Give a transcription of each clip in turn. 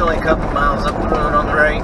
only a couple miles up the road on the right.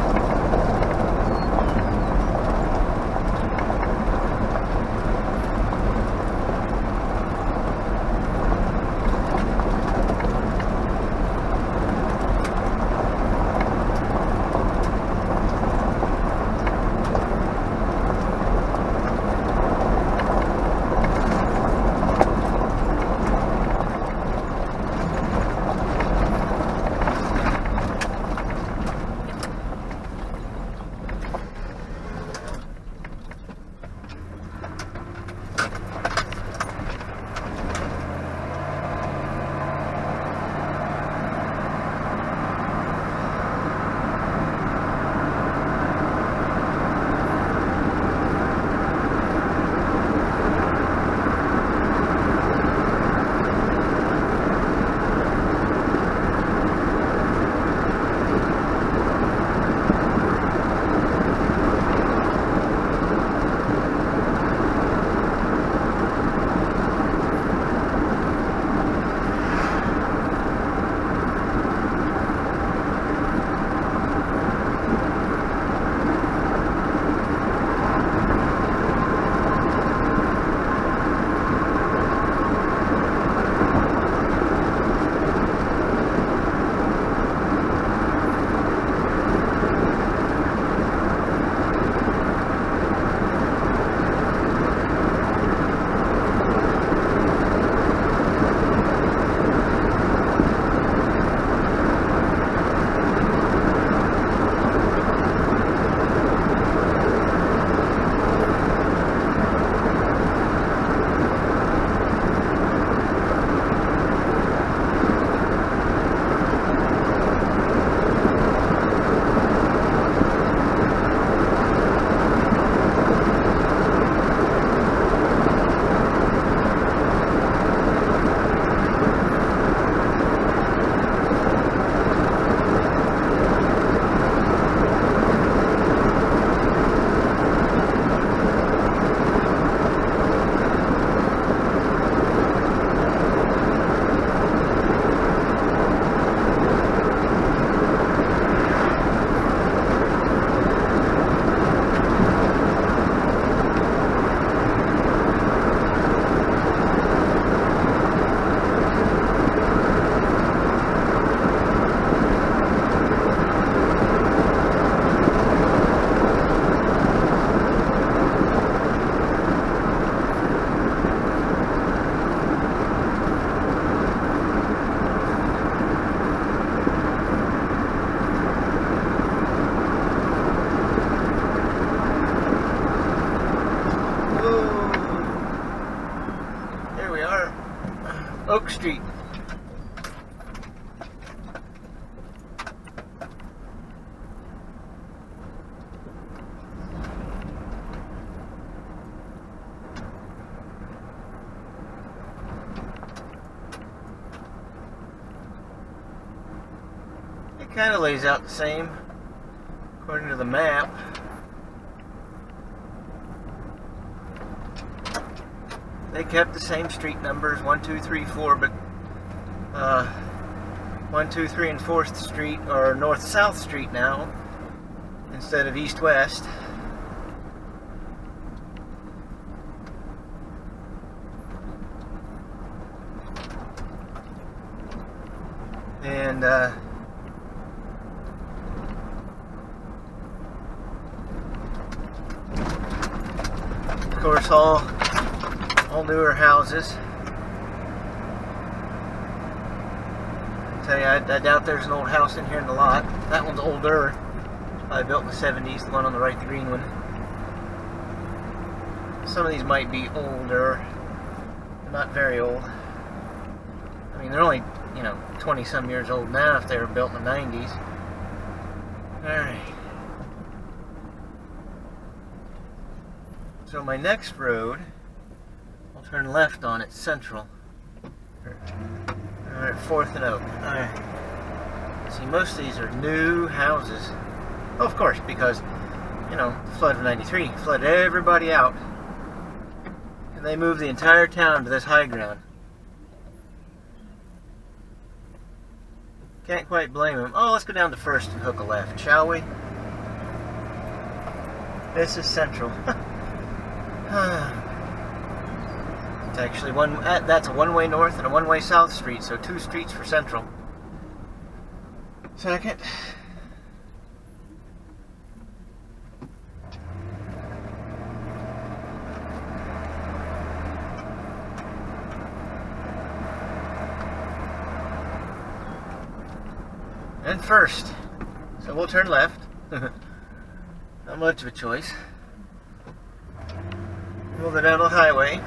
Oak Street. It kind of lays out the same according to the map. They kept the same street numbers, 1, 2, 3, 4, but 1, 2, 3, and 4th Street are North-South Street now instead of East-West. And of course all newer houses. I tell you, I doubt there's an old house in here in the lot. That one's older. Probably built in the 70s, the one on the right, the green one. Some of these might be older. Not very old. I mean, they're only, 20 some years old now if they were built in the 90s. Alright. So my next road, I'll turn left on it, Central. Alright, 4th and Oak. Alright. See, most of these are new houses. Well, of course, because, the flood of 93 flooded everybody out. And they moved the entire town to this high ground. Can't quite blame him. Oh, let's go down to First and hook a left, shall we? This is Central. It's actually that's a one-way north and a one-way south street, so 2 streets for Central. Second. And First. So we'll turn left. Not much of a choice. We'll go down the highway.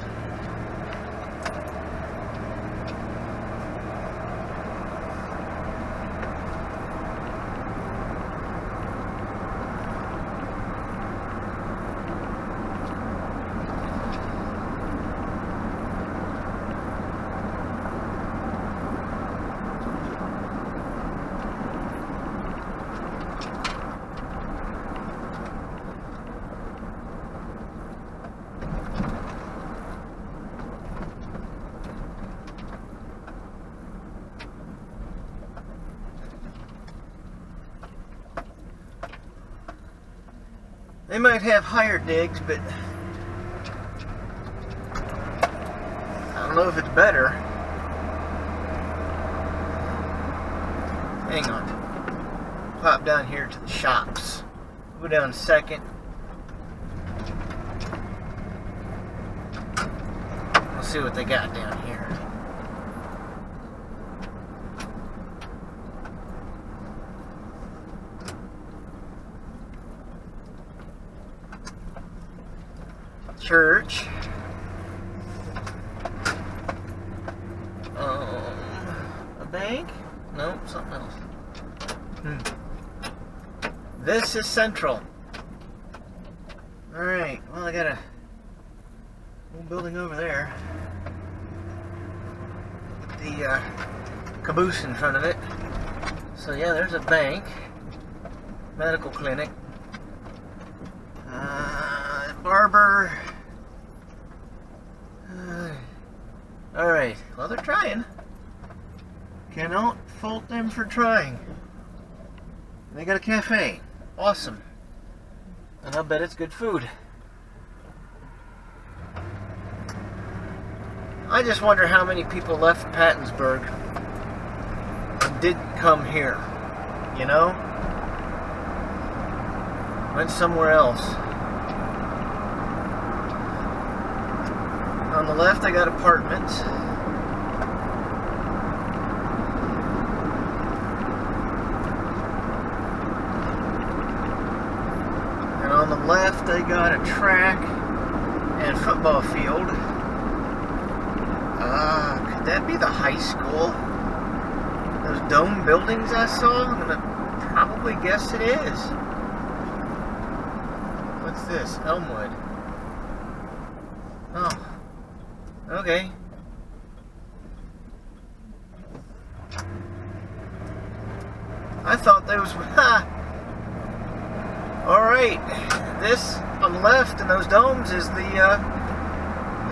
They might have higher digs, but I don't know if it's better. Hang on. Pop down here to the shops. Go down second. We'll see what they got down here. Church. A bank? No, something else. This is Central. Alright, well, I got a old building over there. The caboose in front of it. So yeah, there's a bank. Medical clinic. Barber. Alright, well, they're trying. Cannot fault them for trying. They got a cafe. Awesome. And I'll bet it's good food. I just wonder how many people left Pattonsburg and didn't come here. You know? Went somewhere else. On the left, I got apartments. And on the left, I got a track and football field. Could that be the high school? Those dome buildings I saw? I'm gonna probably guess it is. What's this? Elmwood. Oh. Okay. I thought those were... Alright. This on the left and those domes is the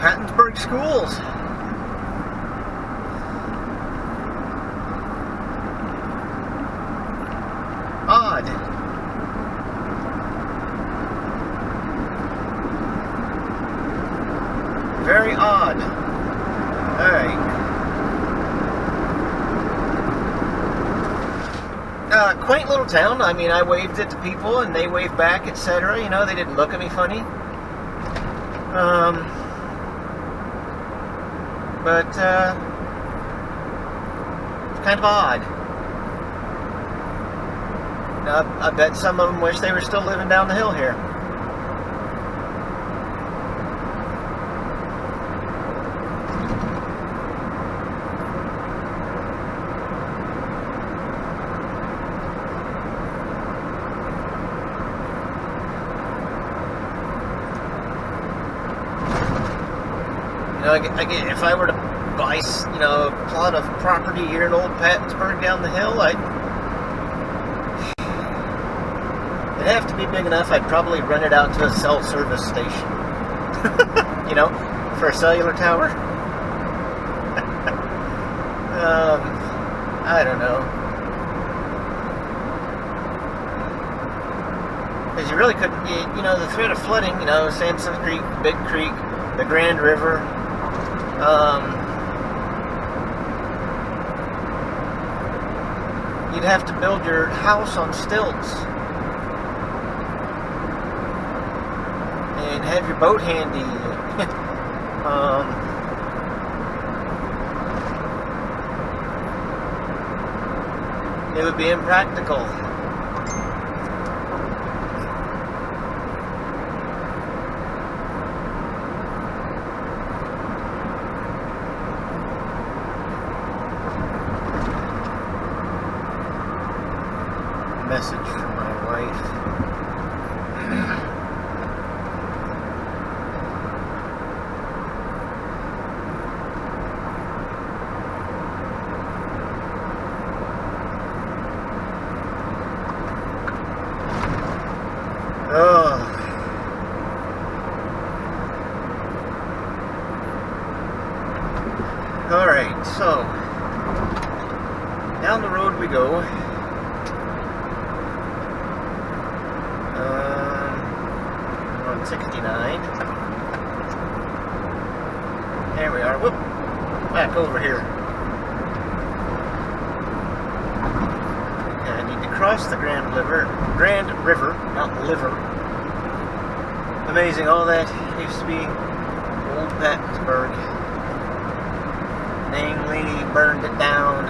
Pattonsburg schools. Odd. Very odd. Alright. Quaint little town. I mean, I waved it to people and they waved back, etc. You know, they didn't look at me funny. But it's kind of odd. Now, I bet some of them wish they were still living down the hill here. You know, if I were to buy, you know, a plot of property here in Old Pattonsburg down the hill, it'd have to be big enough. I'd probably rent it out to a cell service station. You know, for a cellular tower. I don't know. Because you really couldn't, you know, the threat of flooding, you know, Samson Creek, Big Creek, the Grand River, you'd have to build your house on stilts and have your boat handy. It would be impractical. Message from my wife. Oh. All right, so down the road we go. On 69. There we are. Whoop! Back over here. Okay, I need to cross the Grand River, not liver. Amazing, all that used to be old Pattonsburg. Namely, burned it down.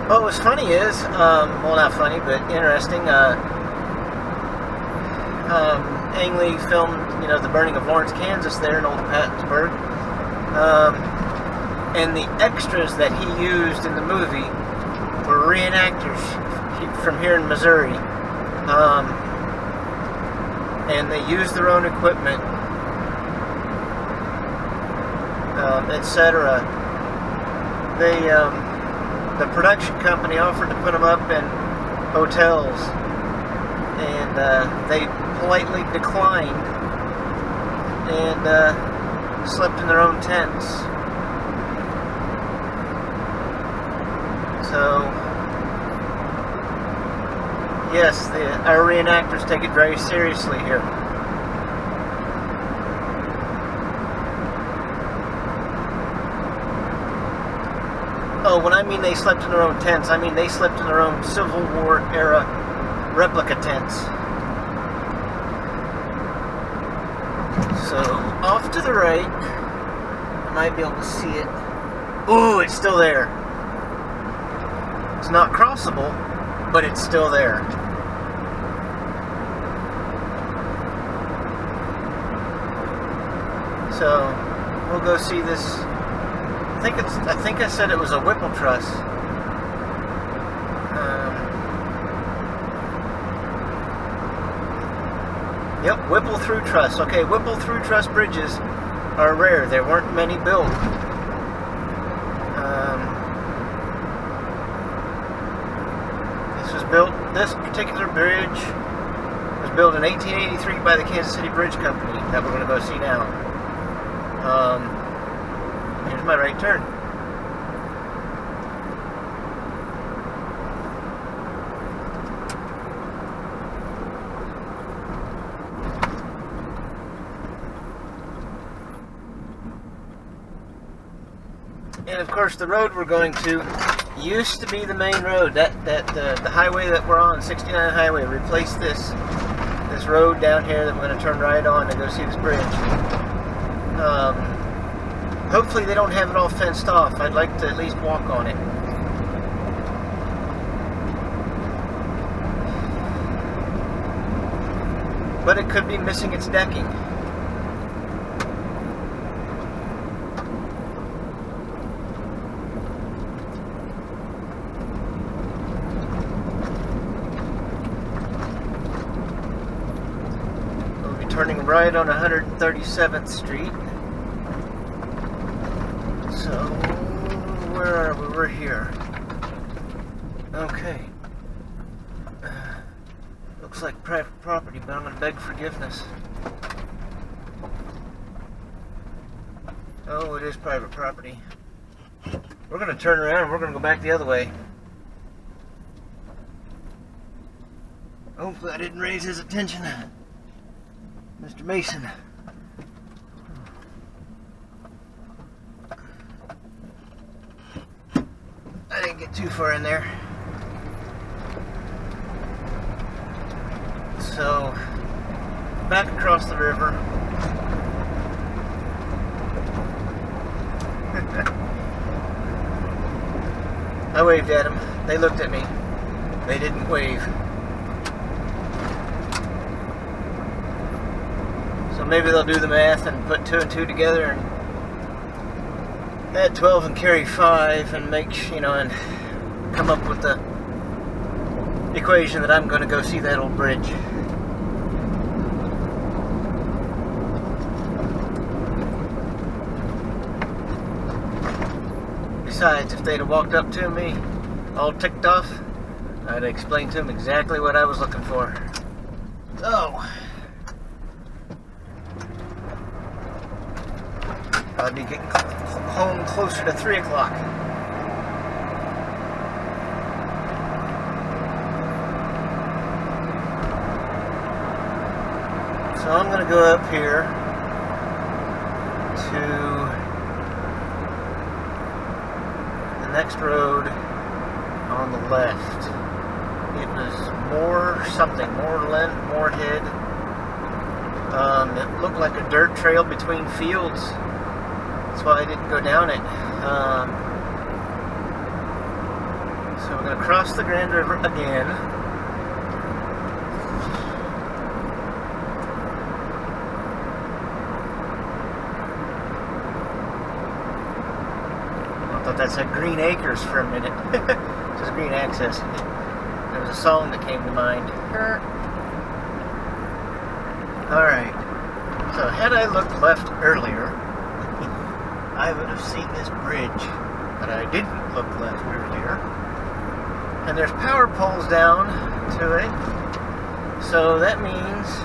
What was funny is, well, not funny, but interesting. Ang Lee filmed, you know, the burning of Lawrence, Kansas there in old Pattonsburg. And the extras that he used in the movie were reenactors from here in Missouri. And they used their own equipment, etc. The production company offered to put them up in hotels, and they politely declined and slept in their own tents. So, yes, our reenactors take it very seriously here. Oh, when I mean they slept in their own tents, I mean they slept in their own Civil War era replica tents. So, off to the right, I might be able to see it. Ooh, it's still there. It's not crossable, but it's still there. So, we'll go see this. I think I said it was a Whipple truss. Yep, Whipple through truss. Okay, Whipple through truss bridges are rare. There weren't many built. This particular bridge was built in 1883 by the Kansas City Bridge Company that we're going to go see now. Here's my right turn. And of course, the road we're going to used to be the main road. The highway that we're on, 69 highway, replaced this road down here that we're going to turn right on to go see this bridge. Hopefully they don't have it all fenced off. I'd like to at least walk on it. But it could be missing its decking. We'll be turning right on 137th Street. So, where are we? We're here. Okay. Looks like private property, but I'm going to beg forgiveness. Oh, it is private property. We're going to turn around and we're going to go back the other way. Hopefully I didn't raise his attention. Mr. Mason. I didn't get too far in there. So, back across the river. I waved at them. They looked at me. They didn't wave. So maybe they'll do the math and put 2 and 2 together and add 12 and carry 5 and make, and come up with the equation that I'm going to go see that old bridge. Besides, if they'd have walked up to me all ticked off, I'd explain to them exactly what I was looking for. So, I'll be getting home closer to 3 o'clock. So I'm going to go up here to the next road on the left. It was Moorhead. It looked like a dirt trail between fields. That's why I didn't go down it. So we're going to cross the Grand River again. I thought that said Green Acres for a minute. Just Green Access. There was a song that came to mind. Alright. So had I looked left earlier, I would have seen this bridge. But I didn't look left earlier. And there's power poles down to it. So that means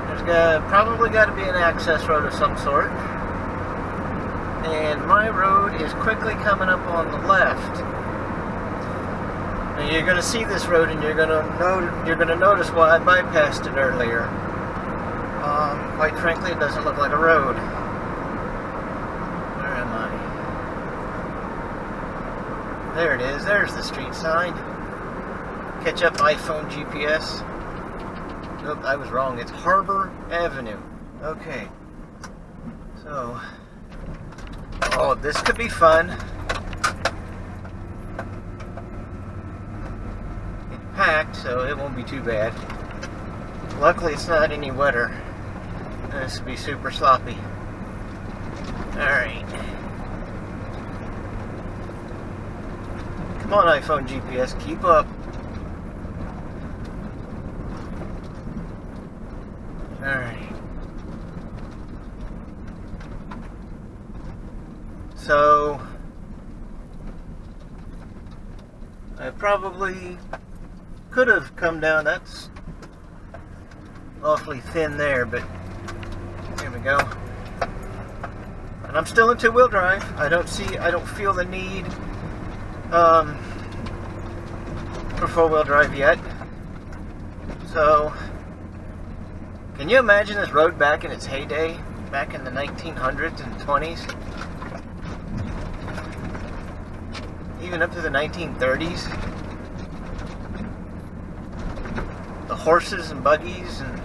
there's probably got to be an access road of some sort. And my road is quickly coming up on the left. And you're going to see this road, and you're going to notice why I bypassed it earlier. Quite frankly, it doesn't look like a road. Where am I? There it is. There's the street sign. Catch up, iPhone GPS. Nope, I was wrong. It's Harbor Avenue. Okay. So. Oh, this could be fun. It's packed, so it won't be too bad. Luckily, it's not any wetter. This will be super sloppy. Alright. Come on, iPhone GPS, keep up. Alright. So, I probably could have come down. That's awfully thin there, but here we go. And I'm still in 2-wheel drive. I don't feel the need for 4-wheel drive yet. So, can you imagine this road back in its heyday, back in the 1900s and 20s? Even up to the 1930s. The horses and buggies and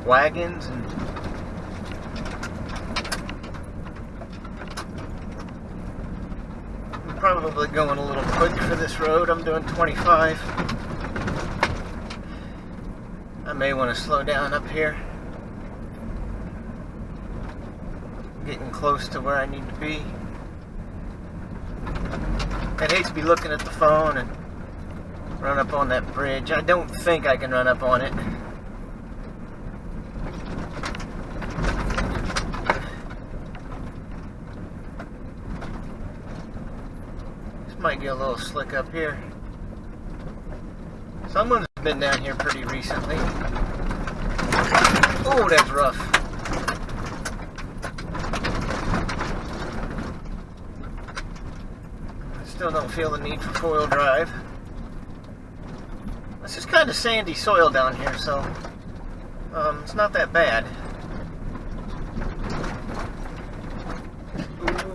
wagons and I'm probably going a little quick for this road. I'm doing 25. I may want to slow down up here. Getting close to where I need to be. I'd hate to be looking at the phone and run up on that bridge. I don't think I can run up on it. This might get a little slick up here. Someone's been down here pretty recently. Oh, that's rough. Still don't feel the need for 4-wheel drive. This is kind of sandy soil down here, so it's not that bad.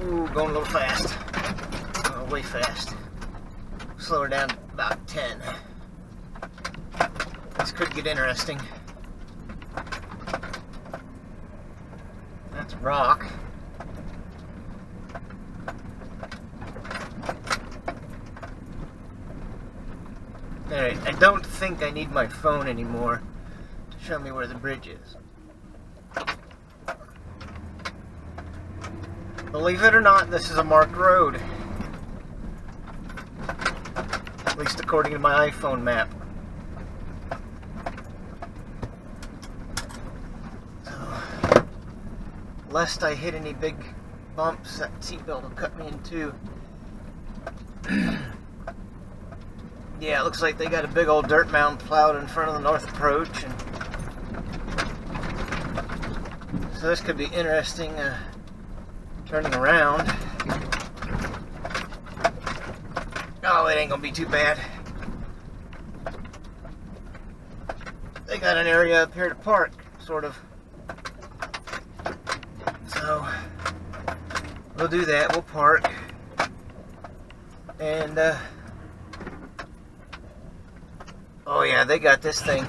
Ooh, going a little fast. Way fast. Slow her down to about 10. This could get interesting. That's rock. Alright, I don't think I need my phone anymore to show me where the bridge is. Believe it or not, this is a marked road. At least according to my iPhone map. So, lest I hit any big bumps, that seatbelt will cut me in two. Yeah, it looks like they got a big old dirt mound plowed in front of the north approach. And so this could be interesting, turning around. Oh, it ain't gonna be too bad. They got an area up here to park, sort of. So, we'll do that, we'll park. And, oh yeah, they got this thing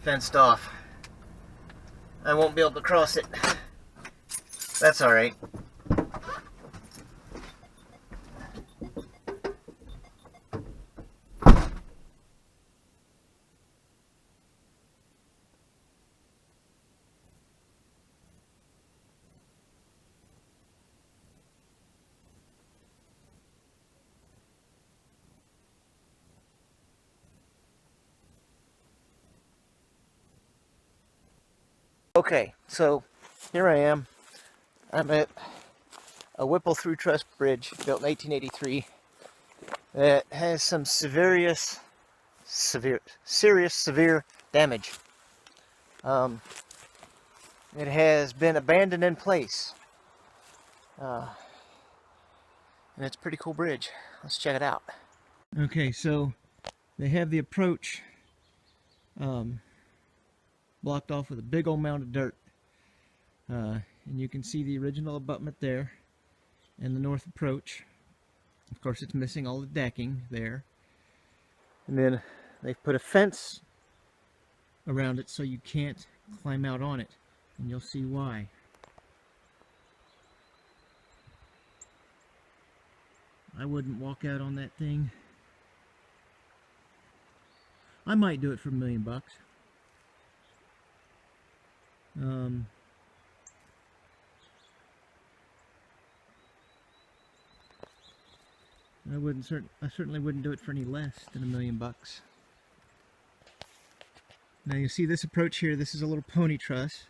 fenced off. I won't be able to cross it. That's alright. Okay, so here I am. I'm at a Whipple through truss bridge built in 1883 that has some serious damage. It has been abandoned in place. And it's a pretty cool bridge. Let's check it out. Okay, so they have the approach blocked off with a big old mound of dirt. And you can see the original abutment there and the north approach. Of course, it's missing all the decking there. And then they've put a fence around it so you can't climb out on it. And you'll see why. I wouldn't walk out on that thing. I might do it for $1 million bucks. I certainly wouldn't do it for any less than $1 million bucks. Now you see this approach here. This is a little pony truss.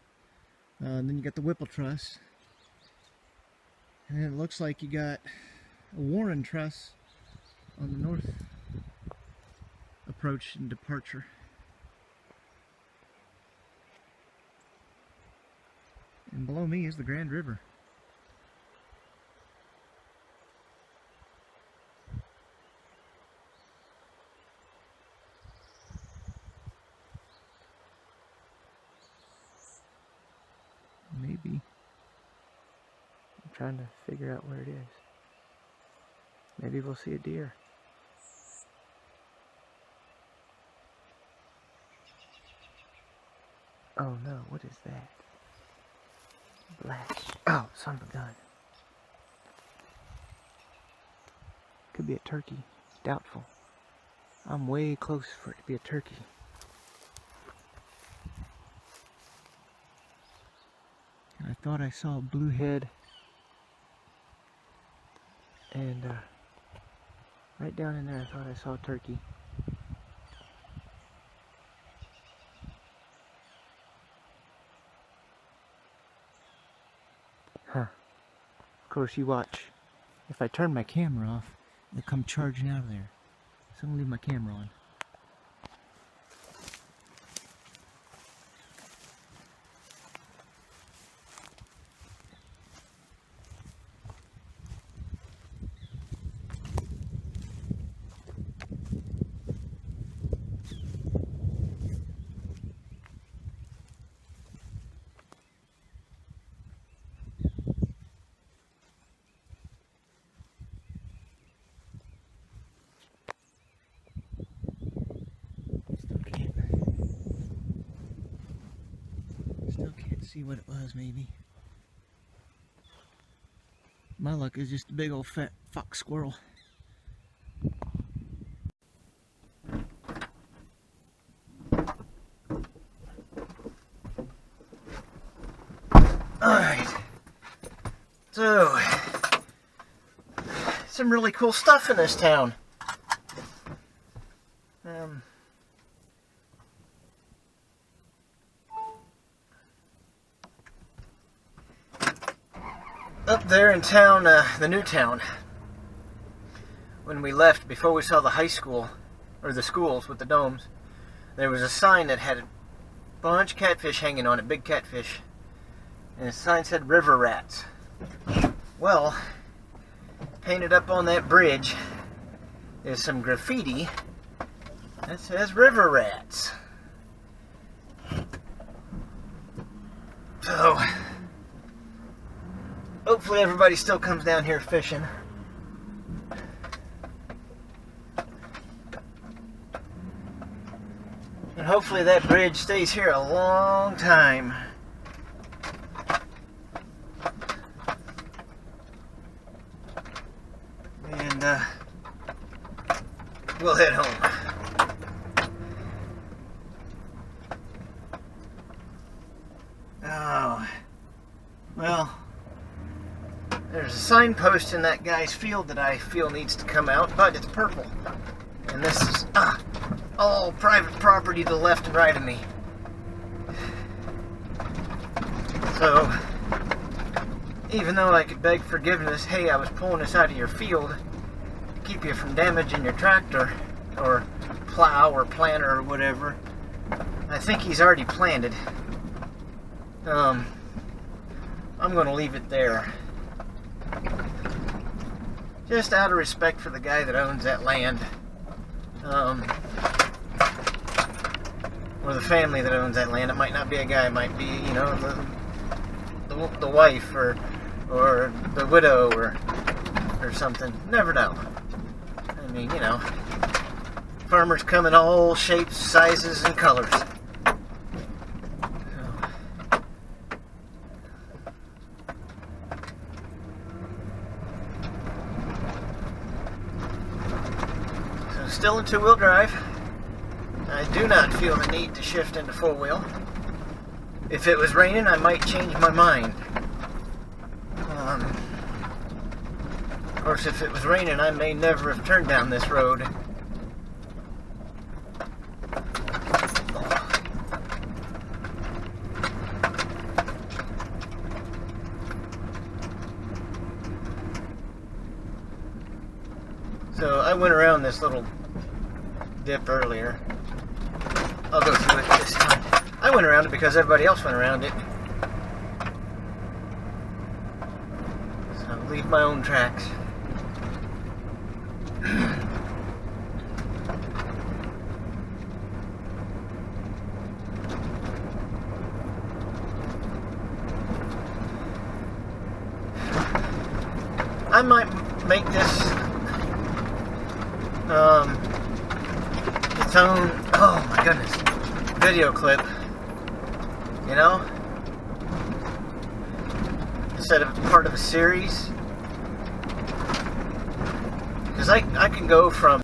And then you got the Whipple truss. And it looks like you got a Warren truss on the north approach and departure. And below me is the Grand River. Maybe. I'm trying to figure out where it is. Maybe we'll see a deer. Oh no, what is that? Black. Oh, son of a gun. Could be a turkey. Doubtful. I'm way close for it to be a turkey. I thought I saw a blue head. And right down in there I thought I saw a turkey. Huh. Of course, you watch. If I turn my camera off, it'll come charging out of there. So I'm gonna leave my camera on. See what it was, maybe. My luck is just a big old fat fox squirrel. Alright. So, some really cool stuff in this town. Up there in town, the new town, when we left, before we saw the high school, or the schools with the domes, there was a sign that had a bunch of catfish hanging on it, big catfish, and the sign said river rats. Well, painted up on that bridge is some graffiti that says river rats. So, hopefully everybody still comes down here fishing. And hopefully that bridge stays here a long time. And we'll head home. Oh, well, there's a signpost in that guy's field that I feel needs to come out, but it's purple. And this is all private property to the left and right of me. So, even though I could beg forgiveness, hey, I was pulling this out of your field to keep you from damaging your tractor, or plow, or planter, or whatever, I think he's already planted. I'm going to leave it there. Just out of respect for the guy that owns that land. Or the family that owns that land. It might not be a guy, it might be, you know, the wife, or the widow, or something. Never know. I mean, you know, farmers come in all shapes, sizes, and colors. Still in two-wheel drive. I do not feel the need to shift into four-wheel. If it was raining, I might change my mind. Of course, if it was raining, I may never have turned down this road. So I went around this little dip earlier. I'll go through it this time. I went around it because everybody else went around it. So I'll leave my own tracks. I might make this its own, oh my goodness, video clip, you know, instead of part of a series, because I can go from